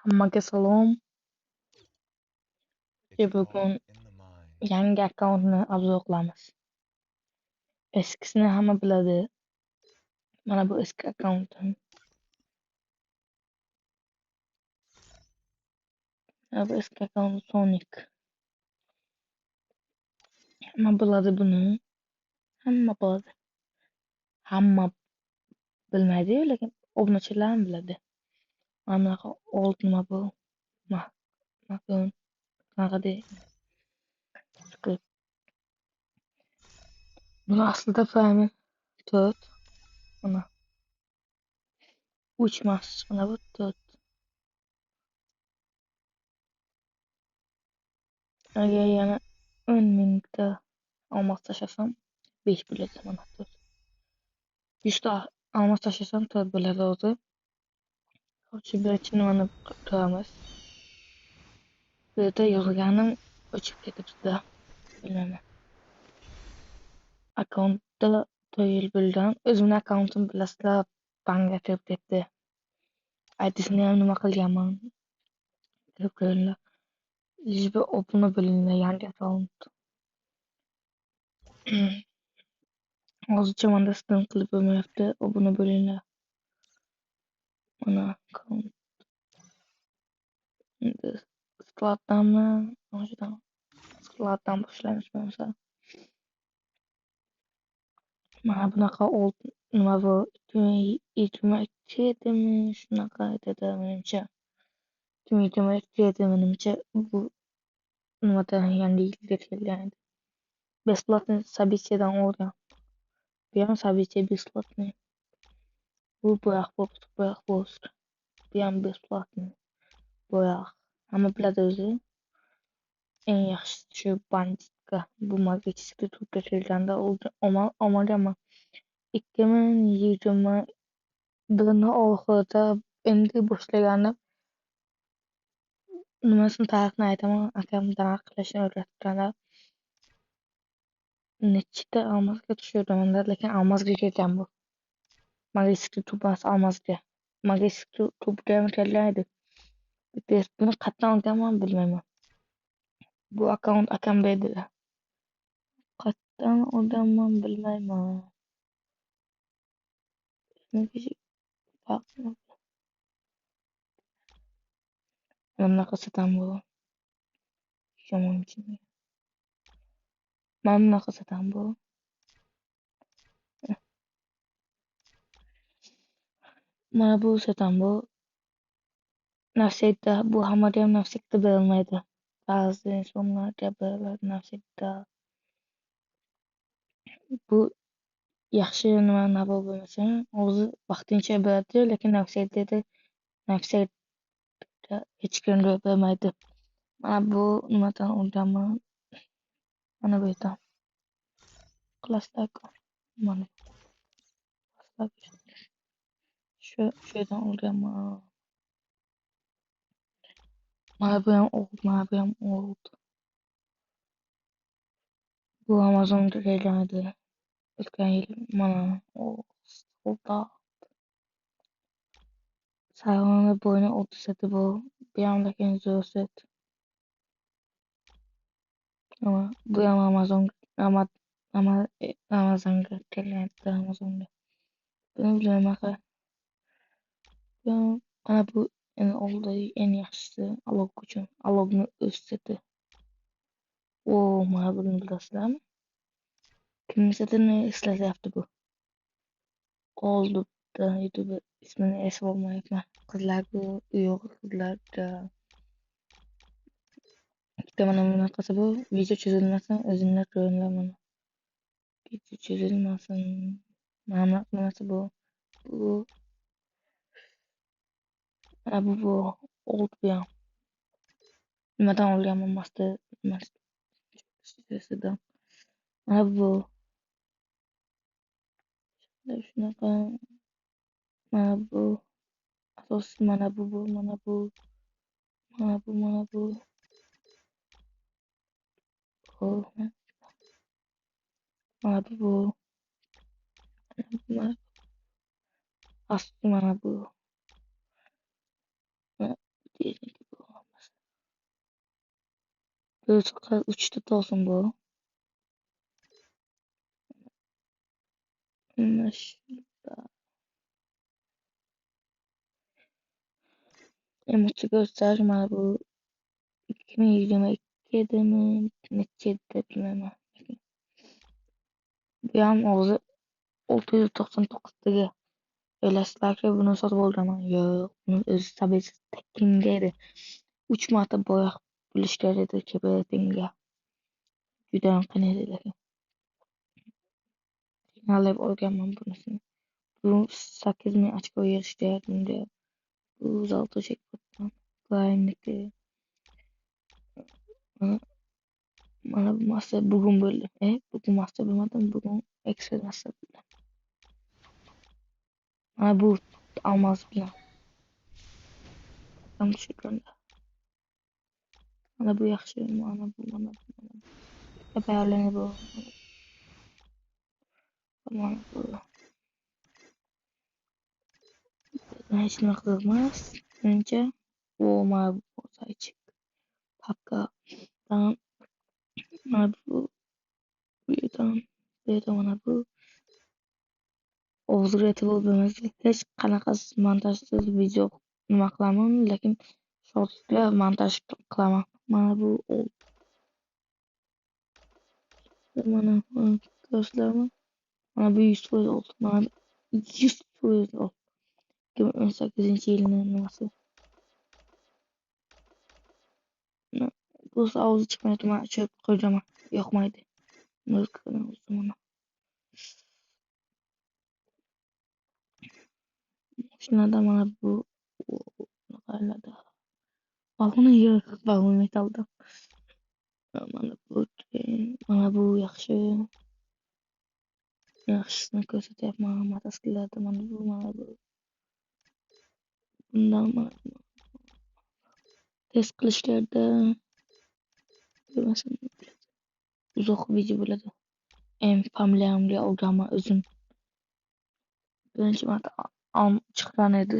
Hammaga salom. It's Bugun all in the mind. yangi akkauntni obzor qilamiz. Eskisini hamma biladi. Mana bu eski akkauntim. Mana bu eski akkaunt Sonic. Hamma biladi buni. Hamma biladi. Hamma bilmaydi, lekin obunachilar ham biladi. Mana bunaqa old nima bu? Makon. Bunaqa deydi. Script. Buni aslida fayli 4. Mana 3 emas, mana bu 4. Agar yana 10 mingta olmos tashlasam 5 bo'ladi. Mana 4. 100 ta olmos tashlasam 4 bo'ladi o'zi. Hozir birinchi nimani ko'ramiz. Bu yerda yozganim o'chib ketibdi. Bilmayman. Akkauntda 4 yil bo'lgan. O'zimni akkauntim bilasizlar, banga kirib ketdi. ID'sini ham nima qilganman? Kirib ko'ringlar. Lishba obuna bo'linglar, yangi akkaunt. Hozircha menda sistem qilib bo'lmayapti. Obuna bo'linglar. Mana akkaunt. Endi skladdanmi? Hozirdan skladdan boshlaymiz bo'lmasa. Mana bunaqa old nima bu 2022 edimi? Shunaqa edi menimcha. 2022 edi menimcha. Bu nimadan yangiliklar kelgan edi. Бесплатный собеседован olgan. Bu ham собеседие бесплатный. Bu boyoq bo'ldi. Bu ham бесплатный. Boyoq. Hamma biladi o'zi. Eng yaxshisi shu banditka. Bu magistrga turga kelganda olmaganman. 2021 oxirida endi boshlaganim nimasini tarixini aytaman. Akam daraxt qilishni o'rgatganlar. Nechta olmosga tushirdim, lekin olmosga kelgan bu. Magistrga tubmas olmosga. Magistrga tubga ham kelgan edi. Buni qayerdan olganman bilmayman. Bu akkaunt akamda edi. Qayerdan olganman bilmayman. Mana bunaqa satam bu. Yomonchi. Mana bunaqa satam bu. Mana bu satam bu. Nafsiyda bu hammaga ham nafsiyda berilmaydi. Ba'zi insonlarga beriladi nafsiyda. Bu yaxshi nima bo'lmasa, o'zi vaqtincha beradi, lekin nafsiyda hech kimga bermaydi. Mana bu nimadan olganman? Mana bu yerdan. Klassdagi mana shu yerdan olganman. Mana bu ham old. Bu Amazonga kelgan edi. O'tgan yil mana oldi. Sayvoni bo'yni 30 seti bu. Bu ham lekin zo'r set. Bu ham Amazonga kelgan edi. Amazonga. Buni bilmayman. Mana bu eng yaxshisi alog uchun. Alogni o'z seti. Mana buni bilasizlarmi? Kimning setini eslatyapti bu? Oldida YouTube ismini eslay olmayapman. Qizlarga yo'q qizlarga. Bitta mana bunaqasi bu. Video chizilmasin, o'zinglar ko'ringlar mana. Video chizilmasin. Mana bunaqasi bu. Mana bu old bu ham. Nimadan olganman master sitasidan. Mana bu shunaqa. Mana bu asosiy mana bu. Mana bu asosiy mana bu. Diyelim ki bu olmaz. Böyle uçta olsun bu. Şurada. Emoti göster bana bu 2022'de mi? Neçede bilmem. Bu yan oldu 699'daki. Öylesler ki bunu satıp olacağım. Yok. Bunun özü tabii tekingeydi. 3 marta boya buluşlarıydı ki böyle tinge. Güden kanediler. Alıp olacağım bunu. Bu 8 mi açık o yarıştırdım diye. Bu uzaltı çekmekten. Gayet mana bu master bugün böyle. Bugün master bilmadim. Bugün Excel master bildim. Mana bu almaz bilen. Ben düşürüm. Mana bu yaxşı. Mana bu. Hep ayarlanır bu. Mana bu. Hiç ne kızmaz. Önce o mana bu sayıcık. Hakka. Tamam. Mana bu. Tamam. Mana bu. O'zgartirib bo'lmaslik hech qanaqasi montajsiz video nima qilaman, lekin shortga montaj qilaman. Mana bu mana ko'rsatlarmi? Mana bu 100% oldu. Mana 100% oldu. 2018-yilning nimasi. Bu og'zi chiqmayapti. Mana o'chirib qo'yaman. Yoqmaydi. Muzikani mana. Shundan mana bu qiladi. Bag'ini yo'q, bag'ini metalda. Mana bu yaxshi. Yaxshisini ko'rsatyapman. Mototsikllarda mana bu. Bundan test qilishlarda ko'rmasin. Uzoq video bo'ladi. Familiyamga olganman o'zim. Birinchi marta chiqqan edi.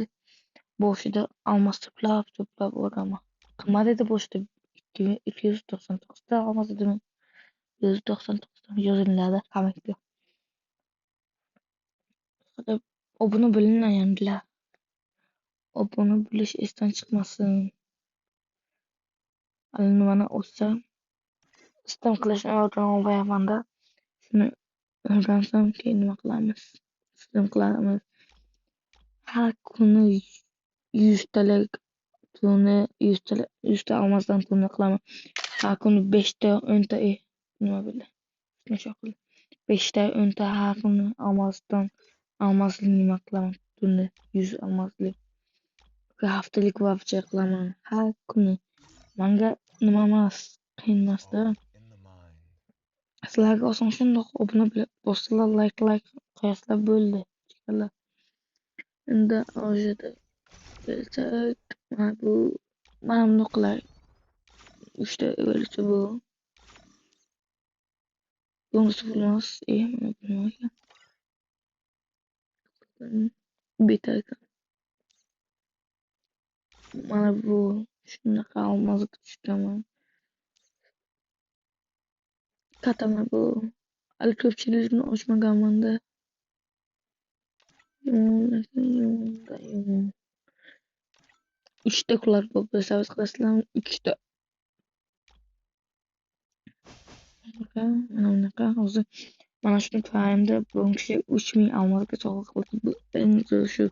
Boshida olmos to'plab olganman. Qimmat edi boshida 299 ta olmos edimi? 199 ta yoziladi kommentga. Obuna bilinmaganlar. Obuna bilish esdan chiqmasin. Nimani o'tsa sistem qilishni o'rganmayapman-da. Shuni o'rgansam keyin nima qilamiz? Sistem qilamiz. Har kuni 100 talik tuni 100 ta olmosdan tuni qilaman. Har kuni 5 ta 10 ta nima bo'ldi? Shuncha qilib 5 ta 10 ta har kuni olmosli nima qilaman? Tuni 100 olmosli. Haftalik voucher qilaman. Har kuni manga nima emas, qiyin emas-da. Sizlarga oson shundoq obuna bosinglar, like qo'yasizlar bo'ldi. Endi hozirda kelsak, mana bu mana bunaqilar 3 ta o'lcha bu. Bunisi bo'lmas, mana bu nima ekan? Beta ekan. Mana bu shunaqa olmosga tushganman. Katama bu. Hali ko'pchilikni ochmaganman-da. Yomon. 3 ta kular bo'lib savs qilasizlarmi? 2 ta. Mana bunaqa hozir mana shuni fahamda bu kishi 3000 olmosga sovg'a qildi. Endi shu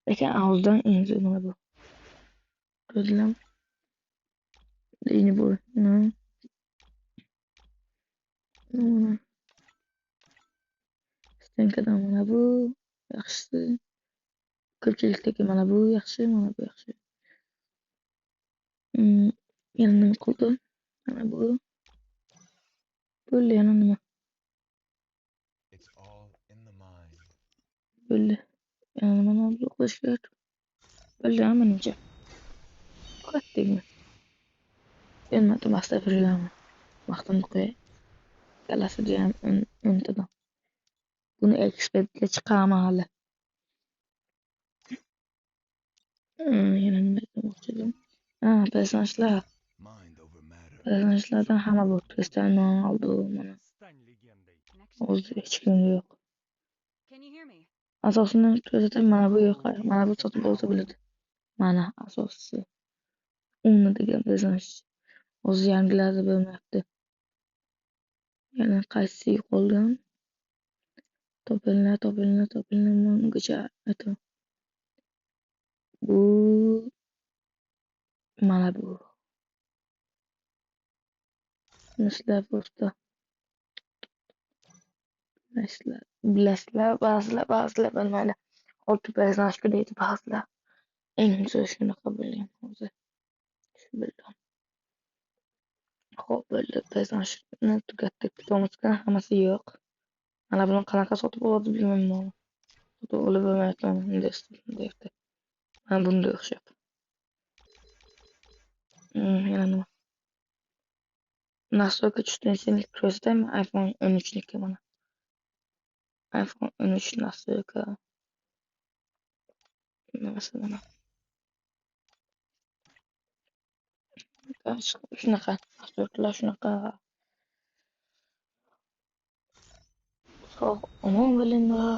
lekin og'zidan endi nima bu? Ko'rdilarmi? Deyni bu. Mana stenkadan mana bu yaxshisi. Ko'pchilikdagi mana bu yaxshi, mana bu yaxshi. Yana nima qoldi? Mana bu. Bo'ldi yana nima? Bo'ldi. Yana mana bu qilish kerak. Bo'ldi menimcha. Kattagina. Endi to'masda birgaman. Vaqtimni qo'yay. Kalasida ham 10 tadan. Buni ekspedga chiqaman hali. Yana nima demoqchi edim? Personajlar. Personajlardan hamma bor. Cristiano Ronaldo mana o'zi hech kim yo'q. Asosini ko'rsatib mana bu yo'q. Mana bu sotib olsa bo'ladi. Mana asosisi. Uni degan personaj. O'zi yangilari bo'lmayapti. Yana qaysi qolgan? Topilinglar ungacha aytaman. Bu mana bu. Sizlar po'sta. Bilasizlar, ba'zilar bilmaydi. Olti personaj deydi ba'zilar. Endi shunaqa bo'lgan o'zi. Shu bildim. Xo'p, bo'ldi. Personajni tugatdik. Tomosga hammasi yo'q. Mana buni qanaqa sotib oladi bilmayman. Sotib olib bo'lmayapti. Deyapti. Mana bunga o'xshab. Yana nima? Настройка чувствительности ko'rsataymi? iPhone 13 niki mana. iPhone 13 настройка. Nimasi mana? Shunaqa. Nastroykalar shunaqa. Sog' omon bo'linglar.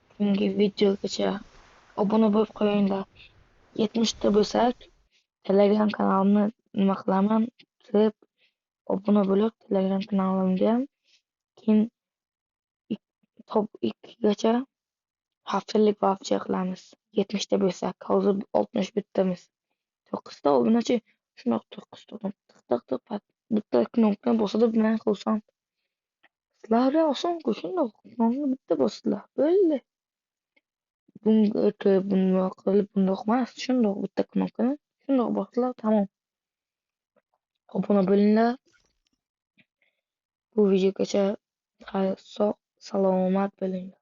Bugungi videogacha obuna bo'lib qo'yinglar. 70 ta bo'lsak, Telegram kanalimni nima qilaman? Deb obuna bo'lib, Telegram kanalimga keyin top 2 gacha haftalik voucher qilamiz. 70 ta bo'lsak, hozir 61 tamiz. 9 ta obunachi, shunaqa 9 ta odam tiq bitta knopkani bosadi bilan qilsam. Sizlarga oson-ku, shundoq knopkani bitta bosdilar. Bo'ldi. Bundoq qilib bundoq emas, shundoq bitta knopkani shundoq bosdilar, tamom. Obuna bo'linglar. Bu videogacha sog' salomat bo'linglar.